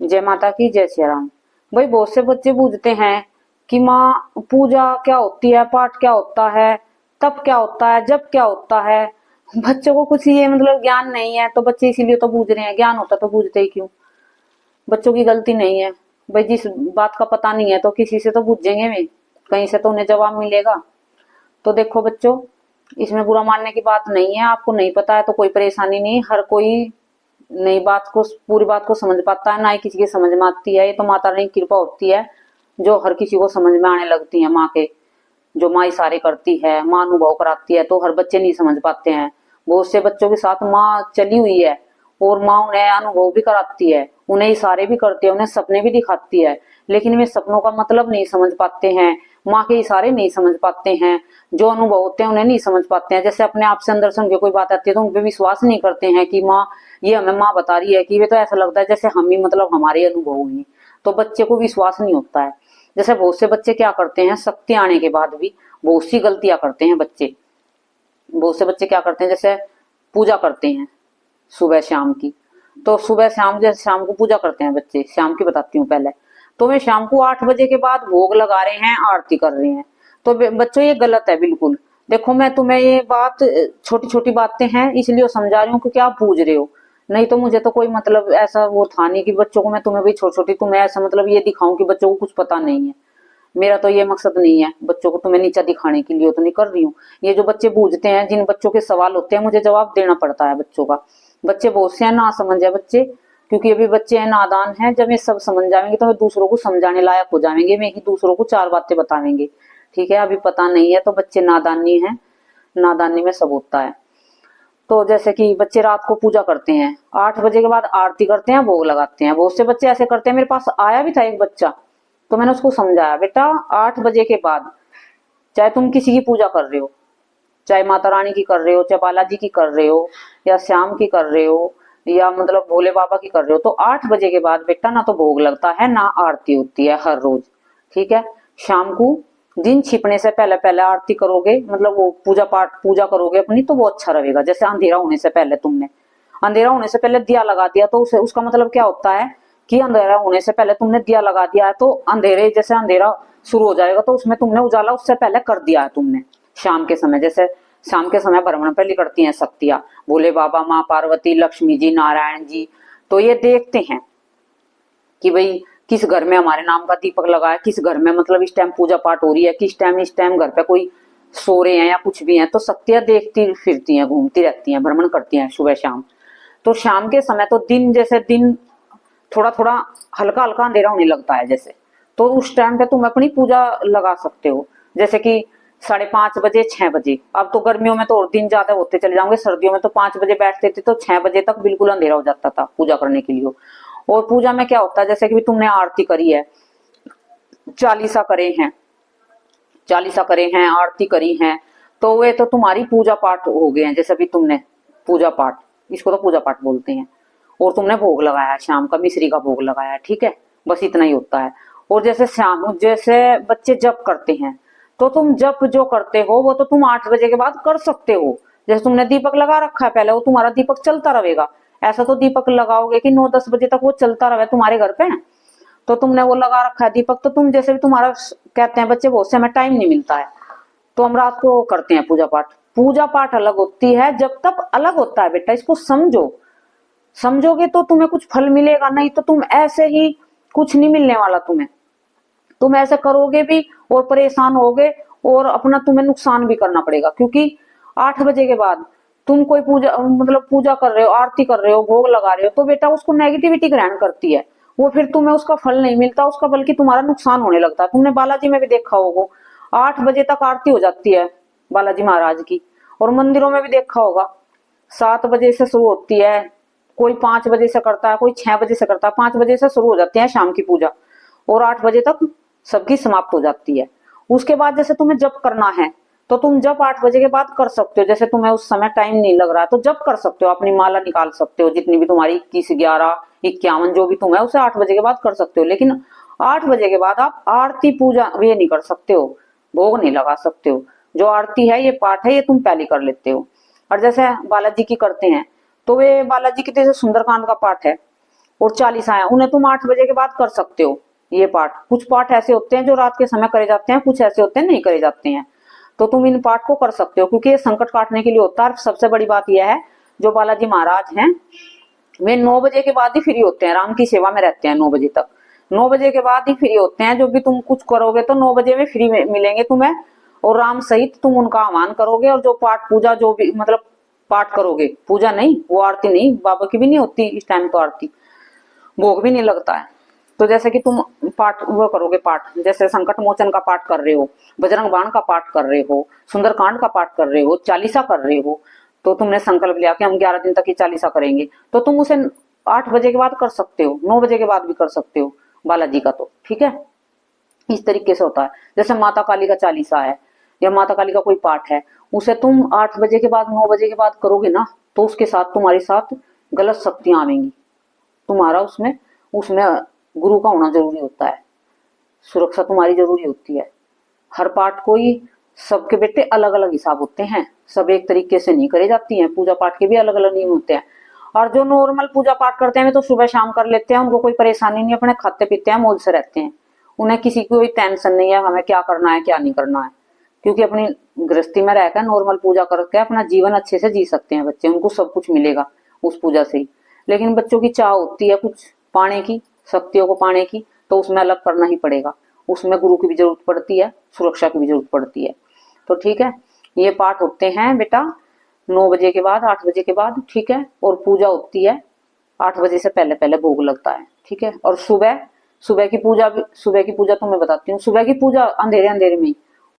जय माता की, जय श्री राम। भाई बहुत से बच्चे पूछते हैं कि माँ पूजा क्या होती है, पाठ क्या होता है, तप क्या होता है, जप क्या होता है। बच्चों को कुछ ये मतलब ज्ञान नहीं है, तो बच्चे इसीलिए तो पूछ रहे हैं। ज्ञान होता तो पूछते ही क्यों। बच्चों की गलती नहीं है। भाई जिस बात का पता नहीं है तो किसी से तो पूछेंगे वे, कहीं से तो उन्हें जवाब मिलेगा। तो देखो बच्चों, इसमें बुरा मानने की बात नहीं है। आपको नहीं पता है तो कोई परेशानी नहीं। हर कोई नई बात को, पूरी बात को समझ पाता है, ना ही किसी की समझ में आती है। ये तो माता रानी की कृपा होती है जो हर किसी को समझ में आने लगती है। माँ के जो माँ इशारे करती है, माँ अनुभव कराती है, तो हर बच्चे नहीं समझ पाते हैं। बहुत से बच्चों के साथ माँ चली हुई है और माँ उन्हें अनुभव भी कराती है, उन्हें इशारे भी करती है, उन्हें सपने भी दिखाती है, लेकिन वे सपनों का मतलब नहीं समझ पाते हैं। माँ के इशारे नहीं समझ पाते हैं, जो अनुभव होते हैं उन्हें नहीं समझ पाते हैं। जैसे अपने आप से अंदर से उनके कोई बात आती है तो उन पर विश्वास नहीं करते हैं कि माँ ये हमें माँ बता रही है, कि वे तो ऐसा लगता है जैसे हम ही मतलब हमारे अनुभव हुए। तो बच्चे को विश्वास नहीं होता है। जैसे बहुत से बच्चे क्या करते हैं, शक्ति आने के बाद भी बहुत सी गलतियां करते हैं बच्चे। बहुत से बच्चे क्या करते हैं, जैसे पूजा करते हैं सुबह शाम की। तो सुबह शाम, जैसे शाम को पूजा करते हैं बच्चे, शाम की बताती हूँ पहले। तो वे शाम को 8 बजे के बाद भोग लगा रहे हैं, आरती कर रहे हैं। तो बच्चों ये गलत है बिल्कुल। देखो मैं तुम्हें ये बात, छोटी छोटी बातें हैं इसलिए समझा रही हूँ क्योंकि आप पूछ रहे हो। नहीं तो मुझे तो कोई मतलब ऐसा वो था नहीं कि बच्चों को मैं तुम्हें भी छोटी छोटी तुम्हें ऐसा मतलब ये दिखाऊं कि बच्चों को कुछ पता नहीं है। मेरा तो ये मकसद नहीं है बच्चों को तुम्हें नीचा दिखाने के लिए, तो नहीं कर रही हूँ। ये जो बच्चे पूछते हैं, जिन बच्चों के सवाल होते हैं, मुझे जवाब देना पड़ता है बच्चों का। बच्चे बहुत से हैं ना समझ है बच्चे, क्योंकि अभी बच्चे हैं नादान हैं। जब ये सब समझ जाएंगे तो वे दूसरों को समझाने लायक हो जाएंगे, वे ही दूसरों को 4 बातें बताएंगे। ठीक है, अभी पता नहीं है तो बच्चे नादानी है, नादानी में सब होता है। तो जैसे कि बच्चे रात को पूजा करते हैं, 8 बजे के बाद आरती करते हैं, भोग लगाते हैं। बहुत से बच्चे ऐसे करते हैं। मेरे पास आया भी था एक बच्चा, तो मैंने उसको समझाया, बेटा 8 बजे के बाद चाहे तुम किसी की पूजा कर रहे हो, चाहे माता रानी की कर रहे हो, चाहे बालाजी की कर रहे हो, या श्याम की कर रहे हो, या मतलब भोले बाबा की कर रहे हो, तो 8 बजे के बाद बेटा ना तो भोग लगता है ना आरती होती है हर रोज। ठीक है, शाम को दिन छिपने से पहले पहले आरती करोगे, मतलब वो पूजा पाठ पूजा करोगे अपनी, तो वो अच्छा रहेगा। जैसे अंधेरा होने से पहले तुमने, अंधेरा होने से पहले दिया लगा दिया, तो उसे उसका मतलब क्या होता है कि अंधेरा होने से पहले तुमने दिया लगा दिया है, तो अंधेरे जैसे अंधेरा शुरू हो जाएगा तो उसमें तुमने उजाला उससे पहले कर दिया है तुमने। शाम के समय, जैसे शाम के समय भ्रमण पहले करती हैं शक्तियां, भोले बाबा, माँ पार्वती, लक्ष्मी जी, नारायण जी। तो ये देखते हैं कि भाई किस घर में हमारे नाम का दीपक लगा है, किस घर में मतलब इस टाइम पूजा पाठ हो रही है, किस टाइम इस टाइम घर पे कोई सो रहे हैं या कुछ भी है। तो शक्तियां देखती फिरती हैं, घूमती रहती हैं, भ्रमण करती हैं सुबह शाम। तो शाम के समय तो दिन, जैसे दिन थोड़ा थोड़ा हल्का हल्का अंधेरा होने लगता है जैसे, तो उस टाइम पे तुम अपनी पूजा लगा सकते हो। जैसे कि 5:30 बजे, 6 बजे। अब तो गर्मियों में तो और दिन ज्यादा होते चले जाओगे, सर्दियों में तो 5 बजे बैठते थे तो 6 बजे तक बिल्कुल अंधेरा हो जाता था पूजा करने के लिए। और पूजा में क्या होता है, जैसे कि तुमने आरती करी है, चालीसा करे हैं, चालीसा करे हैं, आरती करी हैं, तो वे तो तुम्हारी पूजा पाठ हो गए हैं। जैसे अभी तुमने पूजा पाठ, इसको तो पूजा पाठ बोलते हैं, और तुमने भोग लगाया है शाम का, मिश्री का भोग लगाया है। ठीक है, बस इतना ही होता है। और जैसे शाम, जैसे बच्चे जप करते हैं, तो तुम जप जो करते हो वो तो तुम 8 बजे के बाद कर सकते हो। जैसे तुमने दीपक लगा रखा है पहले, वो तुम्हारा दीपक चलता रहेगा। ऐसा तो दीपक लगाओगे कि 9-10 बजे तक वो चलता रहे तुम्हारे घर पे। तो तुमने वो लगा रखा है दीपक, तो तुम जैसे भी तुम्हारा, कहते हैं बच्चे बहुत से हमें टाइम नहीं मिलता है तो हम रात को करते हैं पूजा पाठ। पूजा पाठ अलग होती है, जब तक अलग होता है बेटा, इसको समझो। समझोगे तो तुम्हें कुछ फल मिलेगा, नहीं तो तुम ऐसे ही कुछ नहीं मिलने वाला तुम्हें। तुम ऐसे करोगे भी और परेशान होगे, और अपना तुम्हें नुकसान भी करना पड़ेगा। क्योंकि 8 बजे के बाद तुम कोई पूजा, मतलब पूजा कर रहे हो, आरती कर रहे हो, भोग लगा रहे हो, तो बेटा उसको नेगेटिविटी ग्रहण करती है वो, फिर तुम्हें उसका फल नहीं मिलता, उसका बल्कि तुम्हारा नुकसान होने लगता है। तुमने बालाजी में भी देखा होगा, 8 बजे तक आरती हो जाती है बालाजी महाराज की। और मंदिरों में भी देखा होगा 7 बजे से शुरू होती है, कोई 5 बजे से करता है, कोई 6 बजे से करता है। 5 बजे से शुरू हो जाती है शाम की पूजा, और 8 बजे तक सबकी समाप्त हो जाती है। उसके बाद जैसे तुम्हें जप करना है तो तुम जप 8 बजे के बाद कर सकते हो। जैसे तुम्हें उस समय टाइम नहीं लग रहा है तो जप कर सकते हो, अपनी माला निकाल सकते हो, जितनी भी तुम्हारी 21, 11, 51 जो भी तुम है, उसे 8 बजे के बाद कर सकते हो। लेकिन 8 बजे के बाद आप आरती पूजा ये नहीं कर सकते हो, भोग नहीं लगा सकते हो। जो आरती है, ये पाठ है, ये तुम पहले कर लेते हो। और जैसे बालाजी की करते हैं तो वे बालाजी की, जैसे सुंदरकांड का पाठ है, और 40 हैं, उन्हें तुम 8 बजे के बाद कर सकते हो। ये पाठ, कुछ पाठ ऐसे होते हैं जो रात के समय करे जाते हैं, कुछ ऐसे होते हैं नहीं करे जाते हैं। तो तुम इन पाठ को कर सकते हो, क्योंकि ये संकट काटने के लिए होता है। सबसे बड़ी बात यह है, जो बालाजी महाराज हैं वे 9 बजे के बाद ही फ्री होते हैं, राम की सेवा में रहते हैं 9 बजे तक। 9 बजे के बाद ही फ्री होते हैं। जो भी तुम कुछ करोगे तो 9 बजे में फ्री मिलेंगे तुम्हें, और राम सहित तुम उनका आह्वान करोगे। और जो पाठ पूजा जो भी मतलब पाठ करोगे, पूजा नहीं, वो आरती नहीं, बाबा की भी नहीं होती इस टाइम तो आरती, भोग भी नहीं लगता है। तो जैसे कि तुम पाठ वो करोगे, पाठ जैसे संकट मोचन का पाठ कर रहे हो, बजरंग बाण का पाठ कर रहे हो, सुंदरकांड का पाठ कर रहे हो, चालीसा कर रहे हो, तो तुमने संकल्प लिया कि हम 11 दिन तक ये चालीसा करेंगे, तो तुम उसे 8 बजे के बाद कर सकते हो, 9 बजे के बाद भी कर सकते हो बालाजी का। तो ठीक है, इस तरीके से होता है। जैसे माता काली का चालीसा है या माता काली का कोई पाठ है, उसे तुम 8 बजे के बाद 9 बजे के बाद करोगे ना, तो उसके साथ तुम्हारे साथ गलत शक्तियां आवेंगी। तुम्हारा उसमें उसमें गुरु का होना जरूरी होता है, सुरक्षा तुम्हारी जरूरी होती है। हर पाठ को ही सबके बेटे अलग अलग हिसाब होते हैं, सब एक तरीके से नहीं करे जाती हैं। पूजा पाठ के भी अलग अलग नियम होते हैं। और जो नॉर्मल पूजा पाठ करते हैं वे तो सुबह शाम कर लेते हैं, उनको कोई परेशानी नहीं, अपने खाते पीते हैं, मौज से रहते हैं। उन्हें किसी की कोई टेंशन नहीं है हमें क्या करना है क्या नहीं करना है, क्योंकि अपनी गृहस्थी में रहकर नॉर्मल पूजा करके अपना जीवन अच्छे से जी सकते हैं बच्चे, उनको सब कुछ मिलेगा उस पूजा से ही। लेकिन बच्चों की चाह होती है कुछ पाने की, शक्तियों को पाने की, तो उसमें अलग करना ही पड़ेगा। उसमें गुरु की भी जरूरत पड़ती है, सुरक्षा की भी जरूरत पड़ती है। तो ठीक है, ये पाठ होते हैं बेटा 9 बजे के बाद, 8 बजे के बाद, ठीक है। और पूजा होती है 8 बजे से पहले पहले भोग लगता है, ठीक है। और सुबह सुबह की पूजा भी, सुबह की पूजा तो मैं बताती हूँ, सुबह की पूजा अंधेरे अंधेरे में,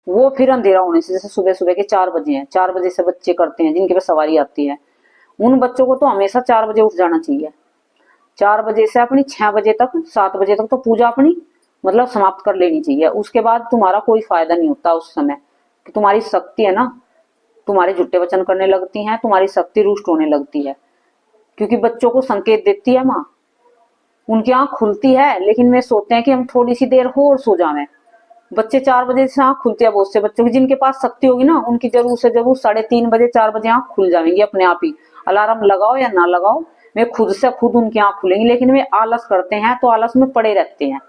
वो फिर अंधेरा होने से, जैसे सुबह सुबह के 4 बजे हैं, 4 बजे से बच्चे करते हैं जिनके पास सवारी आती है, उन बच्चों को तो हमेशा 4 बजे उठ जाना चाहिए। 4 बजे से अपनी 6 बजे तक, 7 बजे तक तो पूजा अपनी मतलब समाप्त कर लेनी चाहिए। उसके बाद तुम्हारा कोई फायदा नहीं होता उस समय, कि तुम्हारी शक्ति है ना, तुम्हारे झूठे वचन करने लगती हैं, तुम्हारी शक्ति रुष्ट होने लगती है। क्योंकि बच्चों को संकेत देती है माँ, उनकी आंख खुलती है लेकिन वे सोचते हैं कि हम थोड़ी सी देर हो और सो जाएं। बच्चे 4 बजे से आंख खुलती है, बहुत से बच्चों की जिनके पास शक्ति होगी ना, उनकी जरूर से जरूर 3:30 बजे 4 बजे आंख खुल जाएंगी अपने आप ही। अलार्म लगाओ या ना लगाओ, वे खुद से खुद उनकी आंख खुलेंगी। लेकिन वे आलस करते हैं तो आलस में पड़े रहते हैं,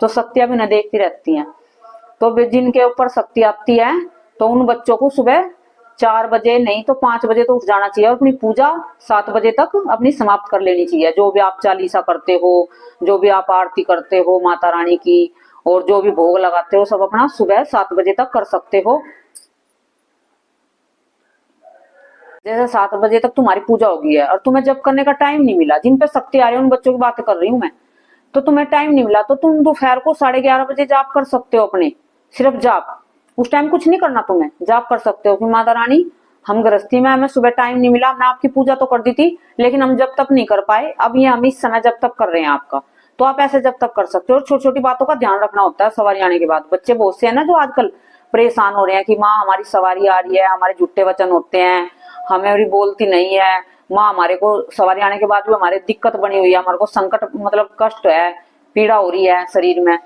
तो शक्तियां भी न देखती रहती हैं। तो वे जिनके ऊपर शक्ति आती है, तो उन बच्चों को सुबह 4 बजे नहीं तो 5 बजे तो उठ जाना चाहिए, और अपनी पूजा 7 बजे तक अपनी समाप्त कर लेनी चाहिए। जो भी आप चालीसा करते हो, जो भी आप आरती करते हो माता रानी की, और जो भी भोग लगाते हो, सब अपना सुबह 7 बजे तक कर सकते हो। जैसे 7 बजे तक तुम्हारी पूजा होगी है और तुम्हें जब करने का टाइम नहीं मिला, जिन पे शक्ति आ रही है उन बच्चों की बात कर रही हूँ मैं, तो तुम्हें टाइम नहीं मिला, तो तुम दोपहर को 11:30 बजे जाप कर सकते हो अपने, सिर्फ जाप। उस टाइम कुछ नहीं करना, तुम्हें जाप कर सकते हो कि माता रानी हम गृहस्थी में, हमें सुबह टाइम नहीं मिला, मैं आपकी पूजा तो कर दी थी लेकिन हम जब तक नहीं कर पाए, अब ये हम इस समय जब तक कर रहे हैं आपका, तो आप ऐसे जब तक कर सकते हो। और छोटी छोटी बातों का ध्यान रखना होता है सवारी आने के बाद। बच्चे बहुत से है ना जो आजकल परेशान हो रहे हैं कि माँ हमारी सवारी आ रही है, हमारे झूठे वचन होते हैं, हमें भी बोलती नहीं है माँ, हमारे को सवारी आने के बाद भी हमारे दिक्कत बनी हुई है, हमारे को संकट मतलब कष्ट है, पीड़ा हो रही है शरीर में।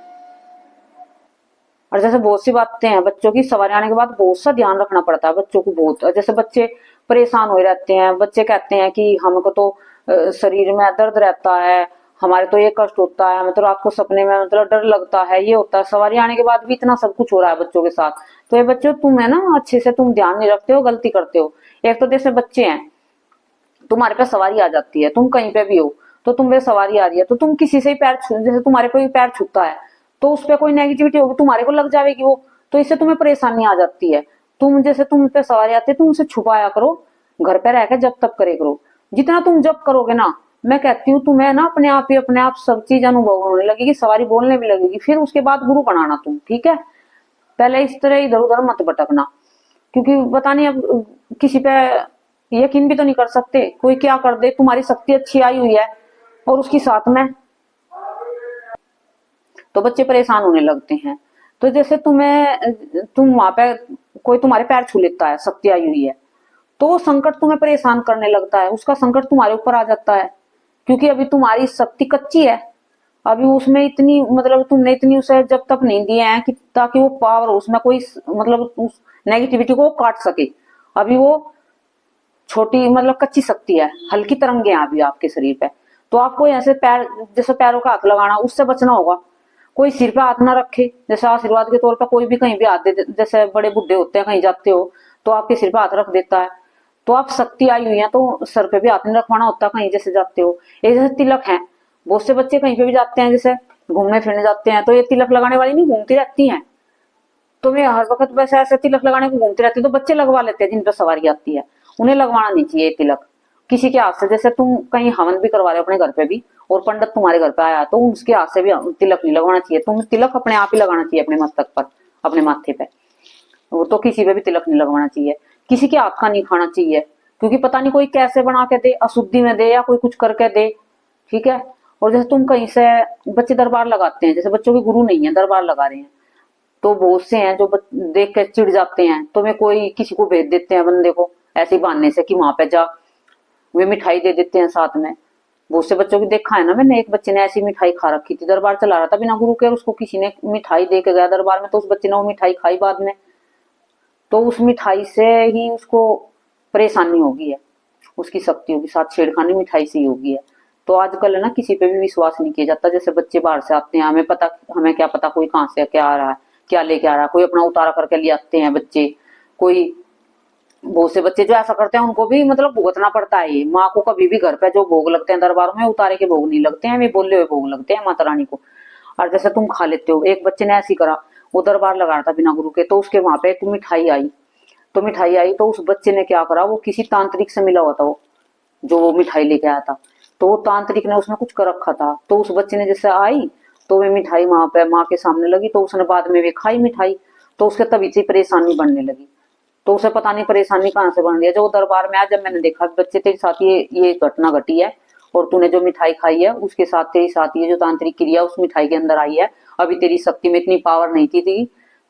और जैसे बहुत सी बातें हैं बच्चों की, सवारी आने के बाद बहुत सा ध्यान रखना पड़ता है बच्चों को बहुत। जैसे बच्चे परेशान हो रहते हैं, बच्चे कहते हैं कि हमको तो शरीर में दर्द रहता है, हमारे तो ये कष्ट होता है, हमें तो रात को सपने में मतलब डर लगता है, ये होता है। सवारी आने के बाद भी इतना सब कुछ हो रहा है बच्चों के साथ। तो ये बच्चों तुम है ना अच्छे से तुम ध्यान नहीं रखते हो, गलती करते हो। एक तो जैसे बच्चे हैं, तुम्हारे पे सवारी आ जाती है, तुम कहीं पे भी हो तो तुम पे सवारी आ रही है, तो तुम किसी से ही पैर छू, जैसे तुम्हारे पे पैर छूता है तो उस पर कोई नेगेटिविटी होगी, तुम्हारे को लग जाएगी वो, तो इससे तुम्हें परेशानी आ जाती है। तुम जैसे तुम पे सवारी आती है, तुम उसे छुपाया करो, घर पे रहकर जब तक करे करो। जितना तुम जब करोगे ना, मैं कहती हूँ तुम्हें ना अपने आप ही अपने आप सब चीज अनुभव होने लगेगी, सवारी बोलने भी लगेगी। फिर उसके बाद गुरु बनाना तुम, ठीक है। पहले इस तरह इधर उधर मत भटकना, क्योंकि पता नहीं अब किसी पे यकीन भी तो नहीं कर सकते, कोई क्या कर दे। तुम्हारी शक्ति अच्छी आई हुई है और उसकी साथ में तो बच्चे परेशान होने लगते हैं। तो जैसे तुम वहां पे कोई तुम्हारे पैर छू लेता है, शक्ति आई हुई है, तो वो संकट तुम्हें परेशान करने लगता है, उसका संकट तुम्हारे ऊपर आ जाता है, क्योंकि अभी तुम्हारी शक्ति कच्ची है। अभी उसमें इतनी मतलब तुमने इतनी उसे जब तक नहीं दिए हैं कि ताकि वो पावर उसमें कोई मतलब उस नेगेटिविटी को काट सके। अभी वो छोटी मतलब कच्ची शक्ति है, हल्की तरंगे हैं अभी आपके शरीर पे। तो आपको ऐसे पैर, जैसे पैरों का हाथ लगाना, उससे बचना होगा। कोई सिर पे हाथ ना रखे, जैसे आशीर्वाद के तौर पर कोई भी कहीं भी हाथ दे, जैसे बड़े बुढ़े होते हैं, कहीं जाते हो तो आपके सिर पे हाथ रख देता है, तो आप शक्ति आई हुई है तो सर पे भी हाथ नहीं रखवाना होता कहीं जैसे जाते हो। ये जैसे तिलक है, बहुत से बच्चे कहीं पे भी जाते हैं, जैसे घूमने फिरने जाते हैं, तो ये तिलक लगाने वाली नहीं घूमती रहती हैं, तो मैं हर वक्त वैसे ऐसे तिलक लगाने को घूमती रहती, तो बच्चे लगवा लेते हैं जिन पर सवारी आती है, उन्हें लगवाना नहीं चाहिए तिलक किसी के हाथ से। जैसे तुम कहीं हवन भी करवा रहे हो अपने घर पे भी, और पंडित तुम्हारे घर पे आया, तो उसके हाथ से भी तिलक नहीं लगवाना चाहिए, तुम तिलक अपने आप ही लगाना चाहिए अपने मस्तक पर, अपने माथे पे। वो तो किसी पे भी तिलक नहीं लगवाना चाहिए, किसी के हाथ का नहीं खाना चाहिए, क्योंकि पता नहीं कोई कैसे बना के दे, अशुद्धि में दे या कोई कुछ करके दे, ठीक है। और जैसे तुम कहीं से बच्चे दरबार लगाते हैं, जैसे बच्चों के गुरु नहीं है, दरबार लगा रहे हैं, तो बहुत से हैं जो देख के चिढ़ जाते हैं, तो वे कोई किसी को भेज देते हैं बंदे को ऐसे बहाने से कि वहां पे जा, वे मिठाई दे देते हैं साथ में। बहुत से बच्चों की देखा है ना मैंने, एक बच्चे ने ऐसी मिठाई खा रखी थी, दरबार चला रहा था बिना गुरु के, उसको किसी ने मिठाई दे के गया दरबार में, तो उस बच्चे ने वो मिठाई खाई बाद में, तो उस मिठाई से ही उसको परेशानी होगी है, उसकी शक्तियों के साथ छेड़खानी मिठाई से ही होगी है। तो आजकल है ना किसी पे भी विश्वास नहीं किया जाता, जैसे बच्चे बाहर से आते हैं, हमें क्या पता कोई कहाँ से क्या आ रहा है, क्या लेके आ रहा है, कोई अपना उतारा करके ले आते हैं बच्चे, कोई बहुत से बच्चे जो ऐसा करते हैं उनको भी मतलब भुगतना पड़ता है। ये माँ को कभी भी घर पे जो भोग लगते हैं दरबार में, उतारे के भोग नहीं लगते हैं, वे बोले हुए भोग लगते हैं माता रानी को। और जैसे तुम खा लेते हो, एक बच्चे ने ऐसी करा, वो दरबार लगा रहा था बिना गुरु के, तो उसके वहां पे एक मिठाई आई, तो मिठाई आई तो उस बच्चे ने क्या करा, वो किसी तांत्रिक से मिला हुआ था, वो जो वो मिठाई लेके आया था, तो वो तांत्रिक ने उसमें कुछ कर रखा था, तो उस बच्चे ने जैसे आई तो वे मिठाई वहां पे माँ के सामने लगी, तो उसने बाद में वे खाई मिठाई, तो उसके तभी से परेशानी बढ़ने लगी। तो उसे पता नहीं परेशानी कहाँ से बन रही है, जो दरबार में आया, जब मैंने देखा बच्चे तेरे साथ ये घटना घटी है, और तूने जो मिठाई खाई है उसके साथ तेरे साथ ये जो तांत्रिक क्रिया उस मिठाई के अंदर आई है, अभी तेरी शक्ति में इतनी पावर नहीं थी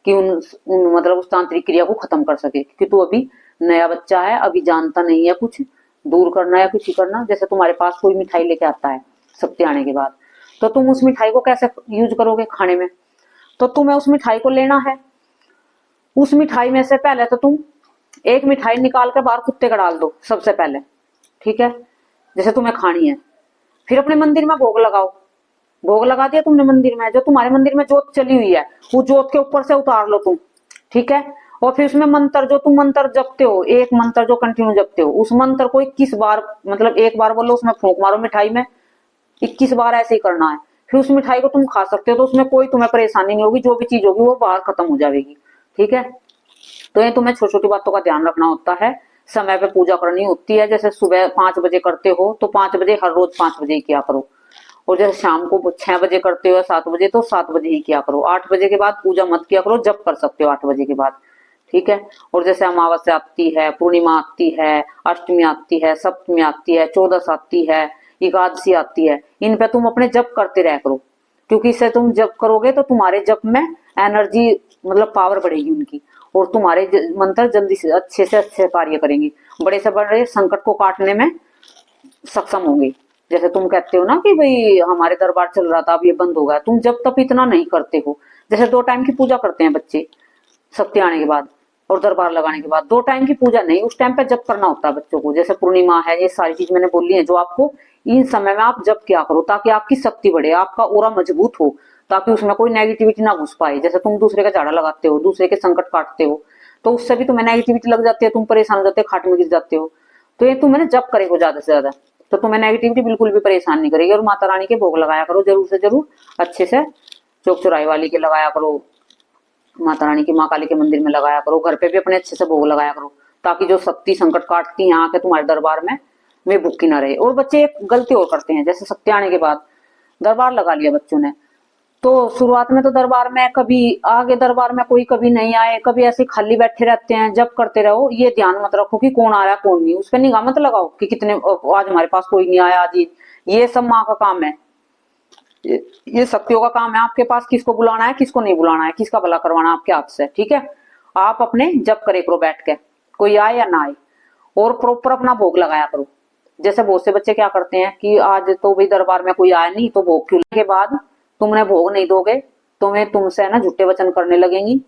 कि मतलब उस तांत्रिक क्रिया को खत्म कर सके, क्योंकि तू अभी नया बच्चा है, अभी जानता नहीं है कुछ दूर करना या कुछ ही करना। जैसे तुम्हारे पास कोई मिठाई लेके आता है शक्ति आने के बाद, तो तुम उस मिठाई को कैसे यूज करोगे खाने में, तो तुम्हें उस मिठाई को लेना है। उस मिठाई में से पहले तो तुम एक मिठाई निकाल कर बाहर कुत्ते का डाल दो सबसे पहले, ठीक है, जैसे तुम्हें खानी है। फिर अपने मंदिर में भोग लगाओ, भोग लगा दिया तुमने मंदिर में, जो तुम्हारे मंदिर में जोत चली हुई है वो जोत के ऊपर से उतार लो तुम, ठीक है। और फिर उसमें मंत्र, जो तुम मंत्र जपते हो, एक मंत्र जो कंटिन्यू जपते हो, उस मंत्र को 21 बार, मतलब एक बार बोलो, उसमें फूंक मारो मिठाई में, 21 बार ऐसे ही करना है। फिर उस मिठाई को तुम खा सकते हो, तो उसमें कोई तुम्हें परेशानी नहीं होगी, जो भी चीज होगी वो बाहर खत्म हो जाएगी, ठीक है। तो ये तुम्हें छोटी छोटी बातों का ध्यान रखना होता है, समय पे पूजा करनी होती है, जैसे सुबह 5 बजे करते हो तो 5 बजे हर रोज 5 बजे ही किया करो, और जैसे शाम को 6 बजे करते हो 7 बजे तो 7 बजे ही किया करो, 8 बजे के बाद पूजा मत किया करो, जब कर सकते हो 8 बजे के बाद, ठीक है। और जैसे अमावस्या आती है, पूर्णिमा आती है, अष्टमी आती है, सप्तमी आती है, चौदस आती है, एकादशी आती है, इन पे तुम अपने जप करते रह करो, क्योंकि इससे तुम जप करोगे तो तुम्हारे जप में एनर्जी, मतलब पावर बढ़ेगी उनकी, और तुम्हारे मंत्र जल्दी से अच्छे कार्य करेंगे, बड़े से बड़े संकट को काटने में सक्षम होंगे। जैसे तुम कहते हो ना कि भाई हमारे दरबार चल रहा था अब ये बंद हो गया, तुम जब तक इतना नहीं करते हो, जैसे 2 टाइम की पूजा करते हैं बच्चे शक्ति आने के बाद और दरबार लगाने के बाद, 2 टाइम की पूजा नहीं, उस टाइम पे जप करना होता है बच्चों को, जैसे पूर्णिमा है, ये सारी चीज मैंने बोली है जो आपको इन समय में आप जप किया करो, ताकि आपकी शक्ति बढ़े, आपका ओरा मजबूत हो, ताकि उसमें कोई नेगेटिविटी ना घुस पाए। जैसे तुम दूसरे का झाड़ा लगाते हो, दूसरे के संकट काटते हो, तो उससे भी तुम्हें नेगेटिविटी लग जाती है, तुम परेशान हो जाते हो, खाट में गिर जाते हो। तो ये तुम्हें जप करेगा ज्यादा से ज्यादा, तो तुम्हें नेगेटिविटी बिल्कुल भी परेशान नहीं करेगी। और माता रानी के भोग लगाया करो जरूर से जरूर, अच्छे से चौक चौराहे वाली के लगाया करो, माता रानी की, माँ काली के मंदिर में लगाया करो, घर पे भी अपने अच्छे से भोग लगाया करो, ताकि जो शक्ति संकट काटती है आके तुम्हारे दरबार में वे भूखी ना रहे। और बच्चे एक गलती और करते हैं, जैसे शक्ति आने के बाद दरबार लगा लिया बच्चों ने, तो शुरुआत में तो दरबार में कभी आगे, दरबार में कोई कभी नहीं आए, कभी ऐसे खाली बैठे रहते हैं, जब करते रहो, ये ध्यान मत रखो कि कौन आ रहा है कौन नहीं, उस पर निगाह मत लगाओ कि कितने आज हमारे पास कोई नहीं आया आज, ये सब माँ का काम है, ये शक्तियों का काम है आपके पास, किसको बुलाना है किसको नहीं बुलाना है, किसका भला करवाना आपके हाथ से, ठीक है। आप अपने जप करे करो बैठ के, कोई आए या ना आए, और प्रॉपर अपना भोग लगाया करो। जैसे बहुत से बच्चे क्या करते हैं कि आज तो भाई दरबार में कोई आया नहीं तो भोग क्यों, के बाद तुमने भोग नहीं दोगे तुम्हें तुमसे ना झूठे वचन करने लगेंगी,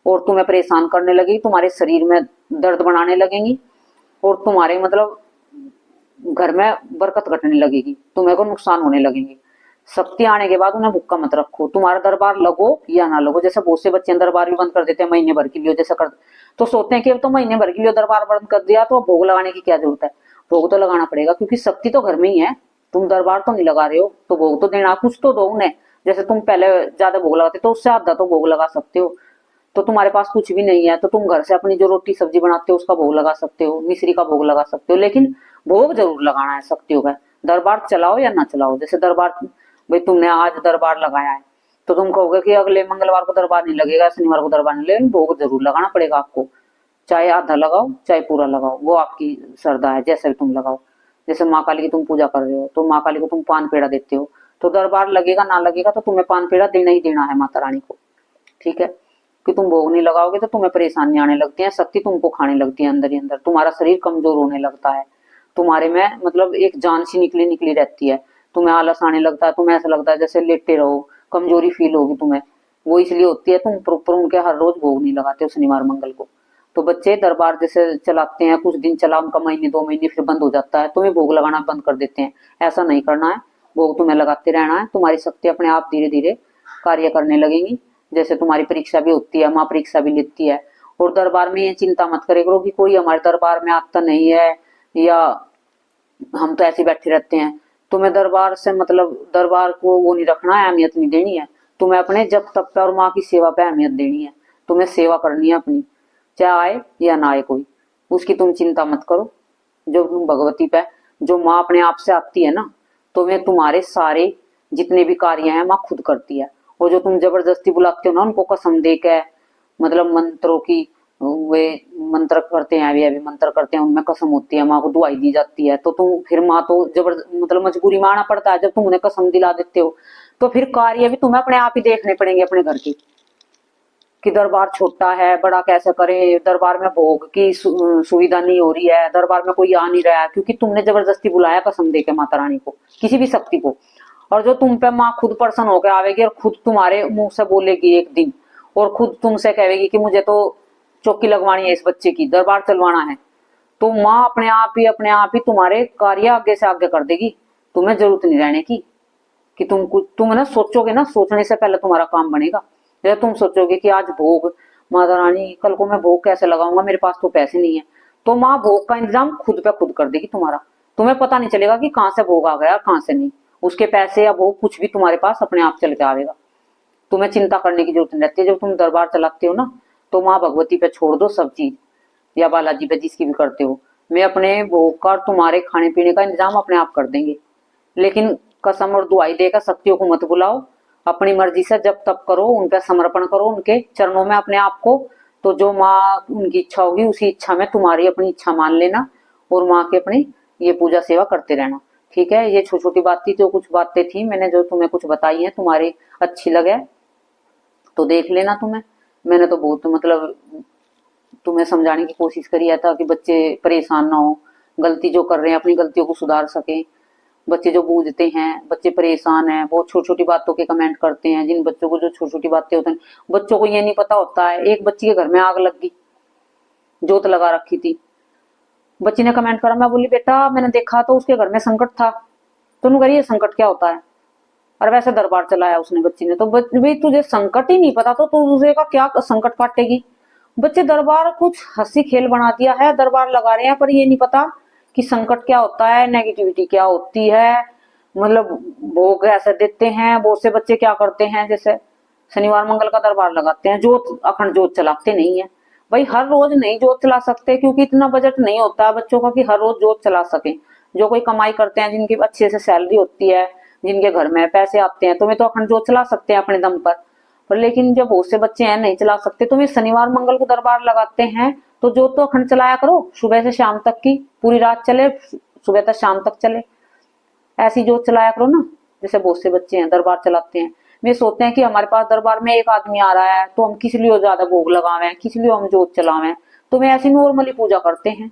और तुम्हें परेशान करने लगेगी, तुम्हारे शरीर में दर्द बनाने लगेंगी, और तुम्हारे मतलब घर में बरकत घटने लगेगी, तुम्हें को नुकसान होने लगेंगे। शक्ति आने के बाद उन्हें भुक्का मत रखो, तुम्हारा दरबार लगो या ना लगो। जैसे बहुत से बच्चे दरबार भी बंद कर देते हैं महीने भर के लिए, जैसा कर तो सोचते हैं कि अब तो महीने भर के लिए दरबार बंद कर दिया तो भोग लगाने की क्या जरूरत है। भोग तो लगाना पड़ेगा, क्योंकि शक्ति तो घर में ही है। तुम दरबार तो नहीं लगा रहे हो, तो भोग तो देना, कुछ तो दो उन्हें। जैसे तुम पहले ज्यादा भोग लगाते तो उससे आधा तो भोग लगा सकते हो। तो तुम्हारे पास कुछ भी नहीं है तो तुम घर से अपनी जो रोटी सब्जी बनाते हो उसका भोग लगा सकते हो, मिश्री का भोग लगा सकते हो, लेकिन भोग जरूर लगाना है शक्तियों का। दरबार चलाओ या ना चलाओ, जैसे दरबार भाई तुमने आज दरबार लगाया है तो तुम कहोगे कि अगले मंगलवार को दरबार नहीं लगेगा, शनिवार को दरबार नहीं लगेगा, भोग जरूर लगाना पड़ेगा आपको। चाहे आधा लगाओ चाहे पूरा लगाओ, वो आपकी श्रद्धा है, जैसे भी तुम लगाओ। जैसे माँ काली की तुम पूजा कर रहे हो तो माँ काली को तुम पान पेड़ा देते हो, तो दरबार लगेगा ना लगेगा तो तुम्हें पान पेड़ा देना ही देना है माता रानी को। ठीक है, कि तुम भोग नहीं लगाओगे तो तुम्हें परेशानी आने लगती है, शक्ति तुमको खाने लगती है अंदर ही अंदर, तुम्हारा शरीर कमजोर होने लगता है, तुम्हारे में मतलब एक जान सी निकली निकली रहती है, तुम्हें आलस आने लगता है, तुम्हें ऐसा लगता है जैसे लेटे रहो, कमजोरी फील होगी तुम्हें। वो इसलिए होती है तुम प्रॉपर उनके हर रोज भोग नहीं लगाते हो शनिवार मंगल को। तो बच्चे दरबार जैसे चलाते हैं, कुछ दिन चला उनका, महीने 2 महीने, फिर बंद हो जाता है, तुम्हें भोग लगाना बंद कर देते हैं। ऐसा नहीं करना है, भोग तुम्हें लगाते रहना है, तुम्हारी शक्ति अपने आप धीरे धीरे कार्य करने लगेंगी। जैसे तुम्हारी परीक्षा भी होती है, माँ परीक्षा भी लेती है। और दरबार में ये चिंता मत करे करो कि कोई हमारे दरबार में आता नहीं है या हम तो ऐसे बैठे रहते हैं। तुम्हें दरबार से मतलब दरबार को वो नहीं रखना है, अहमियत नहीं देनी है। तुम्हें अपने जब तप पे और माँ की सेवा पे अहमियत देनी है। तुम्हें सेवा करनी है अपनी, चाहे आए या ना आए कोई, उसकी तुम चिंता मत करो। जो तुम भगवती पे, जो माँ अपने आप से आती है ना, तो वे तुम्हारे सारे जितने भी कार्य हैं माँ खुद करती है। और जो तुम जबरदस्ती बुलाते हो ना उनको कसम दे के, मतलब मंत्रों की, वे मंत्र करते हैं, अभी अभी मंत्र करते हैं, उनमें कसम होती है, माँ को दुआई दी जाती है, तो तुम फिर माँ तो जबर मतलब मजबूरी में आना पड़ता है। जब तुम उन्हें कसम दिला देते हो तो फिर कार्य भी तुम्हें अपने आप ही देखने पड़ेंगे अपने घर के, कि दरबार छोटा है बड़ा कैसे करे, दरबार में भोग की सुविधा नहीं हो रही है, दरबार में कोई आ नहीं रहा है, क्योंकि तुमने जबरदस्ती बुलाया कसम दे के माता रानी को, किसी भी शक्ति को। और जो तुम पे माँ खुद प्रसन्न होकर आवेगी और खुद तुम्हारे मुंह से बोलेगी एक दिन, और खुद तुमसे कहेगी कि मुझे तो चौकी लगवानी है इस बच्चे की, दरबार चलवाना है, तो माँ अपने आप ही तुम्हारे कार्य आगे से आगे कर देगी। तुम्हें जरूरत नहीं रहने की कि तुम ना सोचोगे ना, सोचने से पहले तुम्हारा काम बनेगा। जैसे तुम सोचोगे कि आज भोग, माता रानी कल को मैं भोग कैसे लगाऊंगा, मेरे पास तो पैसे नहीं है, तो माँ भोग का इंतजाम खुद पे खुद कर देगी तुम्हारा। तुम्हें पता नहीं चलेगा कि कहाँ से भोग आ गया कहाँ से नहीं, उसके पैसे या भोग कुछ भी तुम्हारे पास अपने आप चल के आएगा। तुम्हें चिंता करने की जरूरत नहीं रहती है। जब तुम दरबार चलाते हो ना, तो माँ भगवती पे छोड़ दो सब चीज, या बालाजी पे जिसकी भी करते हो, मैं अपने भोग का तुम्हारे खाने पीने का इंतजाम अपने आप कर देंगे। लेकिन कसम और दुआई देकर शक्तियों को मत बुलाओ, अपनी मर्जी से जब तब करो, उन पर समर्पण करो, उनके चरणों में अपने आप को। तो जो माँ उनकी इच्छा होगी उसी इच्छा में तुम्हारी अपनी इच्छा मान लेना, और माँ की अपनी ये पूजा सेवा करते रहना। ठीक है, ये छोटी छोटी बात थी, जो कुछ बातें थी मैंने जो तुम्हें कुछ बताई है, तुम्हारी अच्छी लगे तो देख लेना। तुम्हें मैंने तो बहुत मतलब तुम्हें समझाने की कोशिश करी है ताकि बच्चे परेशान ना हो, गलती जो कर रहे हैं अपनी गलतियों को सुधार सके। बच्चे जो बूझते हैं, बच्चे परेशान हैं, वो छोटी छोटी बातों के कमेंट करते हैं। जिन बच्चों को जो छोटी छोटी बातें होती हैं, बच्चों को ये नहीं पता होता है। एक बच्ची के घर में आग लग गई, जोत लगा रखी थी, बच्ची ने कमेंट करा, मैं बोली बेटा मैंने देखा तो उसके घर में संकट था। तो उन्होंने कहा ये संकट क्या होता है, और वैसे दरबार चलाया उसने बच्ची ने। तो भाई तुझे संकट ही नहीं पता तो तुझे का क्या संकट काटेगी। बच्चे दरबार कुछ हंसी खेल बना दिया है, दरबार लगा रहे हैं, पर ये नहीं पता कि संकट क्या होता है, नेगेटिविटी क्या होती है। मतलब भोग ऐसे देते हैं, बहुत से बच्चे क्या करते हैं, जैसे शनिवार मंगल का दरबार लगाते हैं, जोत अखंड जोत चलाते नहीं है। भाई हर रोज नहीं जोत चला सकते, क्योंकि इतना बजट नहीं होता है बच्चों का कि हर रोज जोत चला सके। जो कोई कमाई करते हैं, जिनकी अच्छे से सैलरी होती है, जिनके घर में पैसे आते हैं, तो वे तो अखंड जोत चला सकते हैं अपने दम पर लेकिन जब बहुत से बच्चे हैं नहीं चला सकते, तो वे शनिवार मंगल को दरबार लगाते हैं, तो जोत तो अखंड चलाया करो, सुबह से शाम तक की, पूरी रात चले, सुबह तक शाम तक चले, ऐसी जोत चलाया करो ना। जैसे बहुत से बच्चे हैं दरबार चलाते हैं, वे सोचते हैं कि हमारे पास दरबार में एक आदमी आ रहा है तो हम किस लिए ज्यादा भोग लगावे, किस लिए हम जोत चलावे, तो वे ऐसी नॉर्मली पूजा करते हैं।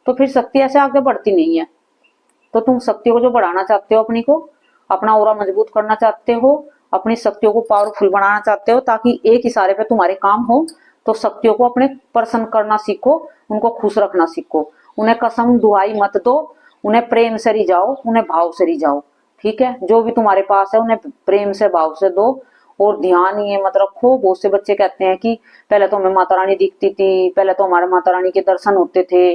तो फिर शक्ति ऐसे आगे बढ़ती नहीं है। तो तुम शक्तियों को जो बढ़ाना चाहते हो, अपनी को अपना ओरा मजबूत करना चाहते हो, अपनी शक्तियों को पावरफुल बनाना चाहते हो, ताकि एक इशारे पे तुम्हारे काम हो, तो शक्तियों को अपने प्रसन्न करना सीखो, उनको खुश रखना सीखो। उन्हें कसम दुहाई मत दो, उन्हें प्रेम से रिझाओ, उन्हें भाव से रिझाओ। ठीक है, जो भी तुम्हारे पास है उन्हें प्रेम से भाव से दो। और ध्यान ये मत रखो, बहुत से बच्चे कहते हैं कि पहले तो हमें माता रानी दिखती थी, पहले तो हमारे माता रानी के दर्शन होते थे,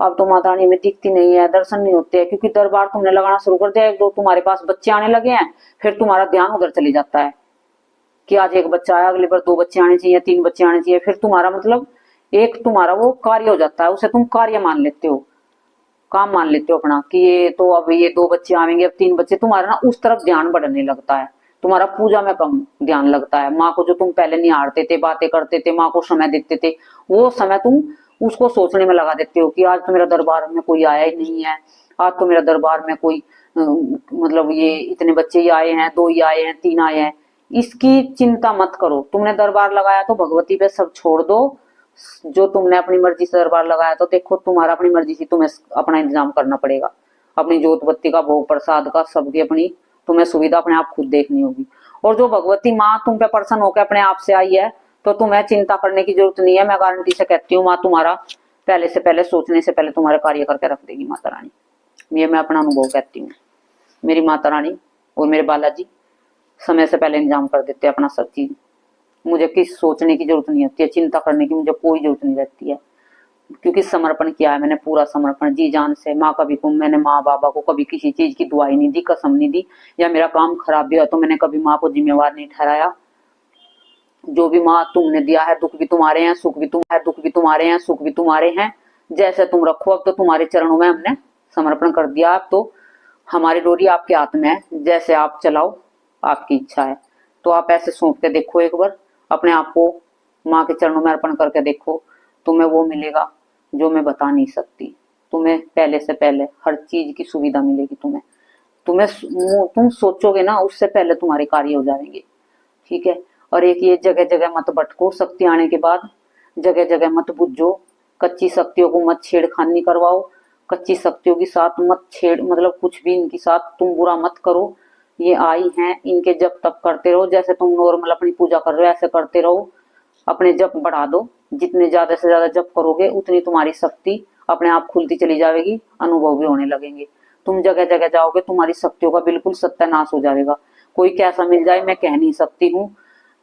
अब तो माता रानी में दिखती नहीं है, दर्शन नहीं होते हैं, क्योंकि दरबार तुमने लगाना शुरू कर दिया। एक दो तुम्हारे पास बच्चे आने लगे हैं, फिर तुम्हारा ध्यान उधर चले जाता है कि आज एक बच्चा आया, अगली बार दो बच्चे आने चाहिए, तीन बच्चे आने चाहिए। फिर तुम्हारा मतलब एक तुम्हारा वो कार्य हो जाता है, उसे तुम कार्य मान लेते हो, काम मान लेते हो अपना, कि ये तो अब ये दो बच्चे आएंगे, अब तीन बच्चे। तुम्हारा ना उस तरफ ध्यान बढ़ने लगता है, तुम्हारा पूजा में कम ध्यान लगता है। माँ को जो तुम पहले निहारते थे, बातें करते थे, माँ को समय देते थे, वो समय तुम उसको सोचने में लगा देते हो कि आज तो मेरा दरबार में कोई आया ही नहीं है, आज तो मेरा दरबार में कोई मतलब ये इतने बच्चे ही आए हैं, दो ही आए हैं, तीन आए हैं। इसकी चिंता मत करो। तुमने दरबार लगाया तो भगवती पे सब छोड़ दो। जो तुमने अपनी मर्जी से दरबार लगाया तो देखो तुम्हारा अपनी मर्जी से तुम्हें अपना इंतजाम करना पड़ेगा। अपनी जोत बत्ती का, भोग प्रसाद का, सबकी अपनी तुम्हें सुविधा अपने आप खुद देखनी होगी। और जो भगवती माँ तुम पे प्रसन्न होकर अपने आप से आई है, तो तुम्हें चिंता करने की जरूरत नहीं है। मैं गारंटी से कहती हूँ, माँ तुम्हारा पहले से पहले, सोचने से पहले तुम्हारे कार्य करके रख देगी माता रानी। ये मैं अपना अनुभव कहती हूँ। मेरी माता रानी और मेरे बालाजी समय से पहले इंतजाम कर देते हैं अपना सब चीज। मुझे किस सोचने की जरूरत नहीं होती है, चिंता करने की मुझे कोई जरूरत नहीं रहती है, क्योंकि समर्पण किया है मैंने, पूरा समर्पण जी जान से। माँ का भी कुंभ, मैंने माँ बाबा को कभी किसी चीज की दुआई नहीं दी, कसम नहीं दी, या मेरा काम खराब भी हुआ तो मैंने कभी माँ को जिम्मेवार नहीं ठहराया। जो भी माँ तुमने दिया है, दुख भी तुम्हारे हैं, सुख भी तुम्हारे, दुख भी तुम्हारे हैं, सुख भी तुम्हारे हैं, जैसे तुम रखो। अब तो तुम्हारे चरणों में हमने समर्पण कर दिया। अब तो हमारी डोरी आपके हाथ में है, जैसे आप चलाओ, आपकी इच्छा है। तो आप ऐसे सौंप के देखो, एक बार अपने आप को माँ के चरणों में अर्पण करके देखो, तुम्हें वो मिलेगा जो मैं बता नहीं सकती। तुम्हें पहले से पहले हर चीज की सुविधा मिलेगी। तुम्हें तुम सोचोगे ना, उससे पहले तुम्हारे कार्य हो जाएंगे। ठीक है। और एक ये, जगह जगह मत भटको, शक्ति आने के बाद जगह जगह मत बुझो, कच्ची शक्तियों को मत छेड़खानी करवाओ, कच्ची शक्तियों के साथ मत छेड़, मतलब कुछ भी इनके साथ तुम बुरा मत करो। ये आई हैं, इनके जप तप करते रहो, जैसे तुम नॉर्मल अपनी पूजा कर रहे हो ऐसे करते रहो। अपने जप बढ़ा दो, जितने ज्यादा से ज्यादा जप करोगे उतनी तुम्हारी शक्ति अपने आप खुलती चली जाएगी, अनुभव भी होने लगेंगे। तुम जगह जगह जाओगे, तुम्हारी शक्तियों का बिल्कुल सत्यानाश हो जाएगा। कोई कैसा मिल जाए मैं कह नहीं सकती हूँ।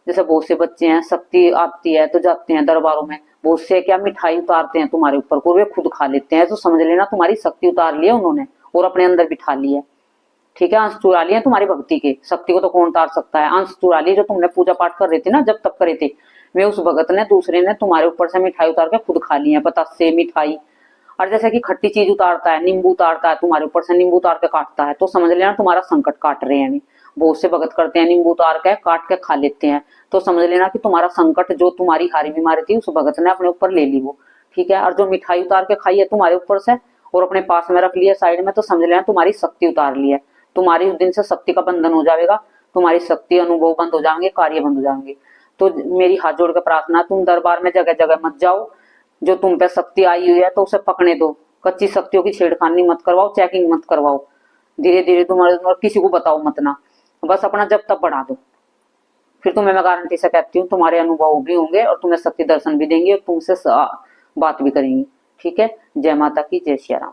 जैसे बहुत से बच्चे हैं, शक्ति आती है तो जाते हैं दरबारों में, बहुत से क्या मिठाई उतारते हैं तुम्हारे ऊपर को, वे खुद खा लेते हैं, तो समझ लेना तुम्हारी शक्ति उतार ली है उन्होंने और अपने अंदर बिठा ली है। ठीक है, अंश चुरा लिए तुम्हारी भक्ति के। शक्ति को तो कौन उतार सकता है, अंश चुरा लिए। जो तुमने पूजा पाठ कर रही थी ना, जब तब करे थे, वे उस भगत ने, दूसरे ने तुम्हारे ऊपर से मिठाई उतार के खुद खा ली है, बतासे मिठाई। और जैसे कि खट्टी चीज उतारता है, नींबू उतारता है तुम्हारे ऊपर से, नींबू उतार के काटता है, तो समझ लेना तुम्हारा संकट काट रहे हैं। बहुत से भगत करते हैं, नींबू उतार के काट के खा लेते हैं, तो समझ लेना कि तुम्हारा संकट, जो तुम्हारी हारी बीमारी थी, उस भगत ने अपने ऊपर ले ली वो। ठीक है। और जो मिठाई उतार के खाई है तुम्हारे ऊपर से और अपने पास में रख लिया साइड में, तो समझ लेना तुम्हारी शक्ति उतार ली है। तुम्हारी उस दिन से शक्ति का बंधन हो जाएगा, तुम्हारी शक्ति अनुभव बंद हो जाएंगे, कार्य बंद हो जाएंगे। तो मेरी हाथ जोड़ के प्रार्थना, तुम दरबार में जगह जगह मत जाओ। जो तुम पे शक्ति आई हुई है तो उसे पकड़ने दो, कच्ची शक्तियों की छेड़खानी मत करवाओ, चेकिंग मत करवाओ। धीरे धीरे तुम्हारे, किसी को बताओ मत ना, बस अपना जब तब बढ़ा दो। फिर तुम्हें मैं गारंटी से कहती हूँ तुम्हारे अनुभव भी होंगे और तुम्हें शक्ति दर्शन भी देंगे और तुमसे बात भी करेंगी। ठीक है। जय माता की, जय श्री राम।